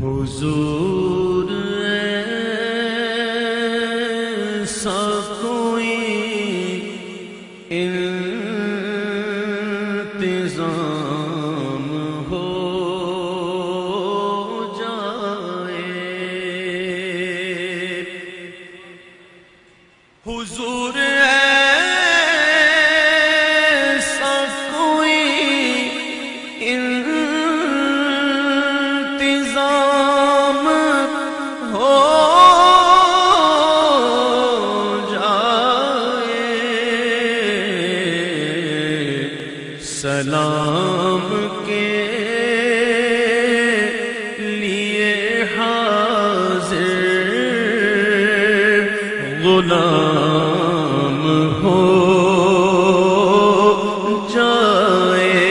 حضور ایسا کوئی انتظام ہو جائے، حضور ایسا کوئی انتظام ہو جائے، سلام کے لیے حاضر غلام ہو جائے،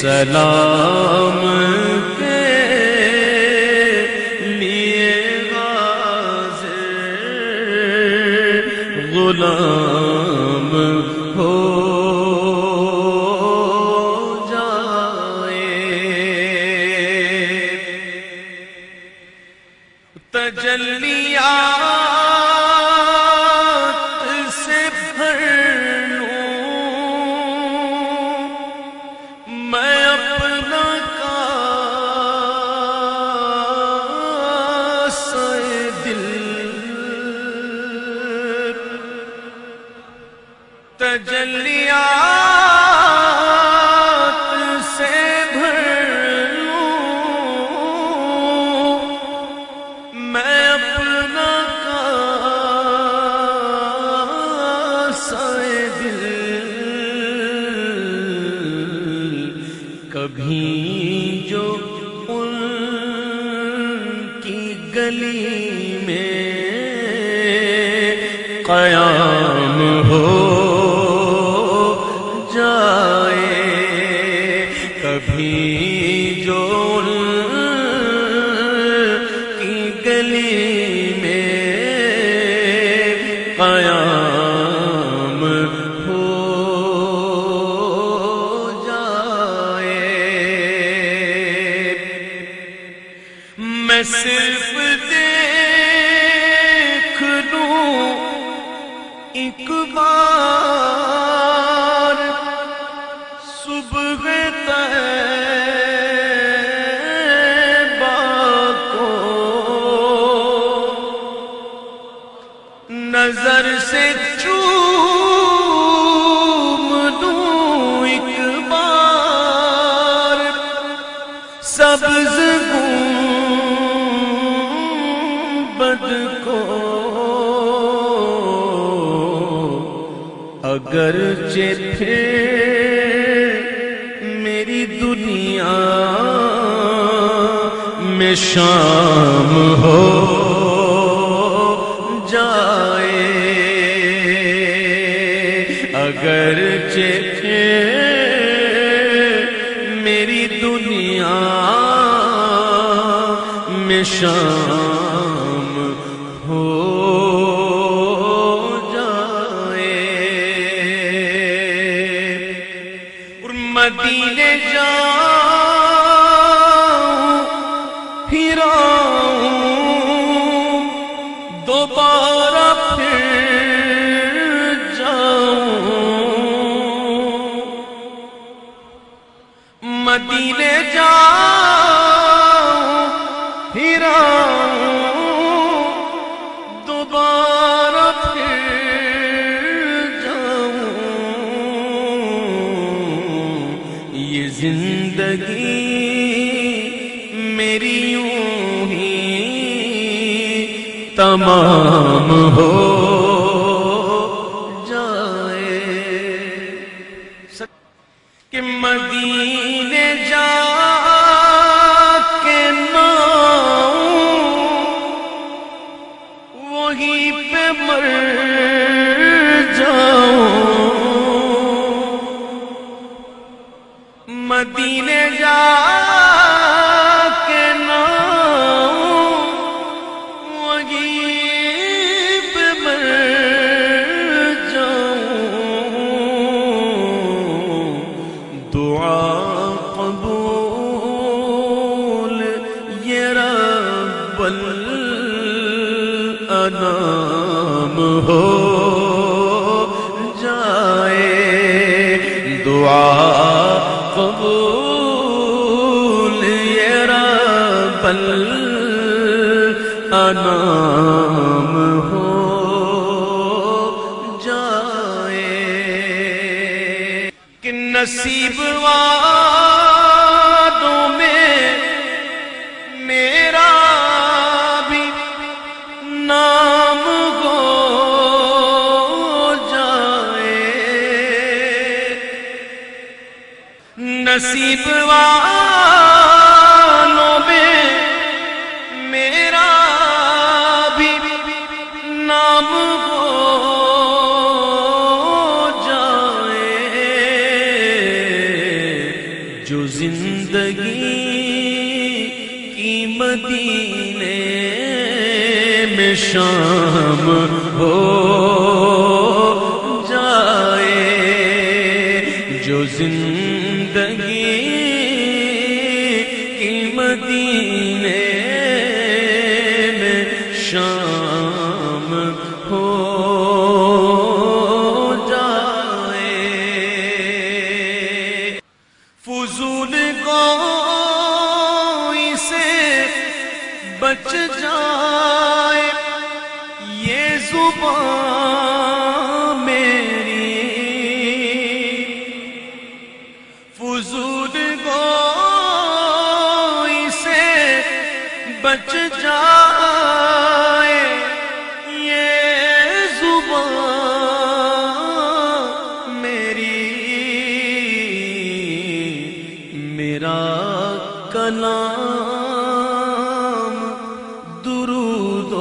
سلام کے لیے حاضر غلام ہو تجلیات سے بھر لوں میں اپنا کاسہ دل، تجلیات سے بھر میں اپنا کاسہ دل، کبھی جو ان کی گلی میں قیام ہو جائے، کبھی جو گلی میں قیام ہو جائے، میں صرف دیکھ لوں ایک بار صبح نظر سے چوم لوں ایک بار سبز گنبد کو، اگرچہ پھر میری دنیا میں شام ہو جائے، اگرچہ میری دنیا میں شام ہو جائے، اور مدینے جاؤں پھر آؤں دوبارہ پھر جاؤں، مدینے جاؤں پھر آؤں دوبارہ پھر جاؤں، یہ زندگی میری یوں ہی تمام ہو جائے، کہ مدینے جا کے ناؤں وہیں پہ مر جاؤں، مدینے جا کے ناؤں وہیں پہ مر والانام ہو جائے، دعا قبول یہ رب الانام ہو جائے، کہ نصیب وعدوں میں میرا بھی نام ہو جائے، نصیب والوں میں میرا بھی نام ہو جائے، جو زندگی کی مدینے میں شام ہو جائے، جو زندگی کی مدینے میں شام ہو جائے، فضول گوئی سے بچ جائے یہ زبان میری، فضول گوئی سے بچ جائے یہ زبان میری، میرا کلام درود و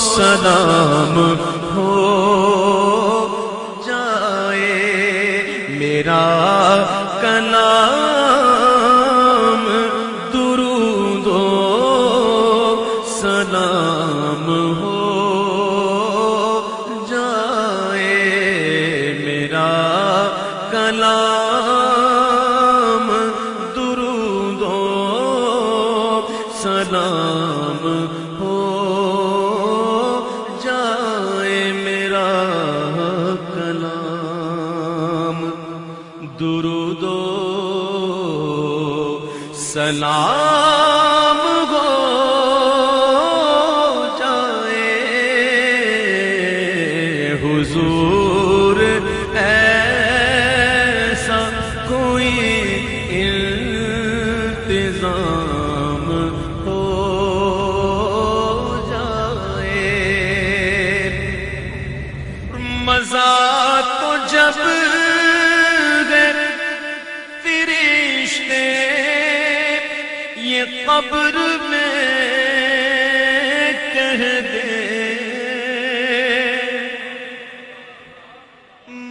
سلام ہو جائے، میرا کلام درود و سلام ہو جائے، میرا کلام درود و سلام ہو جائے، میرا کلام درود و سلام ہو جائے، حضور ایسا کوئی انتظام ہو جائے، مزہ تو جب فرشتے یہ قبر میں کہہ دے،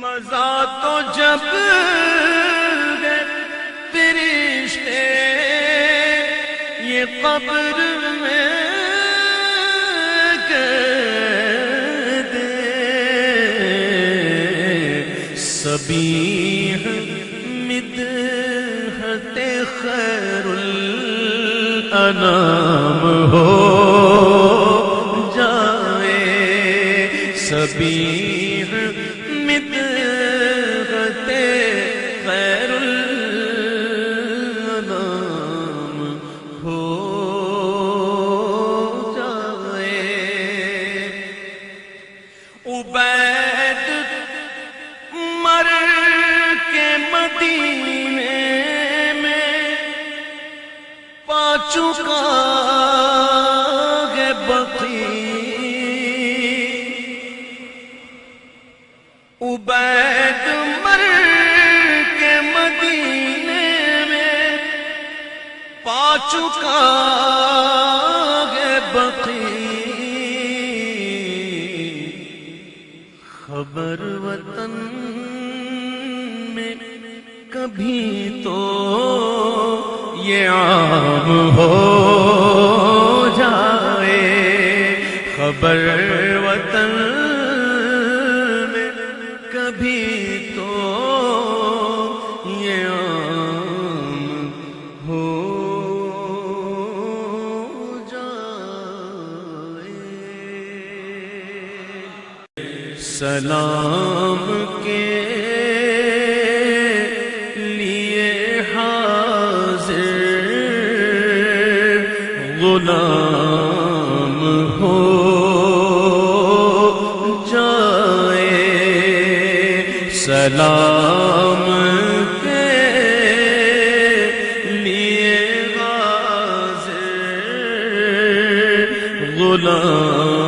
مزہ تو جب فرشتے یہ قبر میں کہہ دے، سبیح مدحت خیر الانام ہو جائے، سبیح مدحت خیر الانام ہو جائے، عبید مر کے مدینے میں پا چکا ہے بقی، عبید مر کے مدینے میں پا چکا ہے بقی، خبر وطن میں کبھی تو یہ عام ہو جائے، خبر وطن میں کبھی تو یہ عام ہو جائے۔ سلام کے لیے حاضر غلام ہو جائے، سلام کے لیے حاضر غلام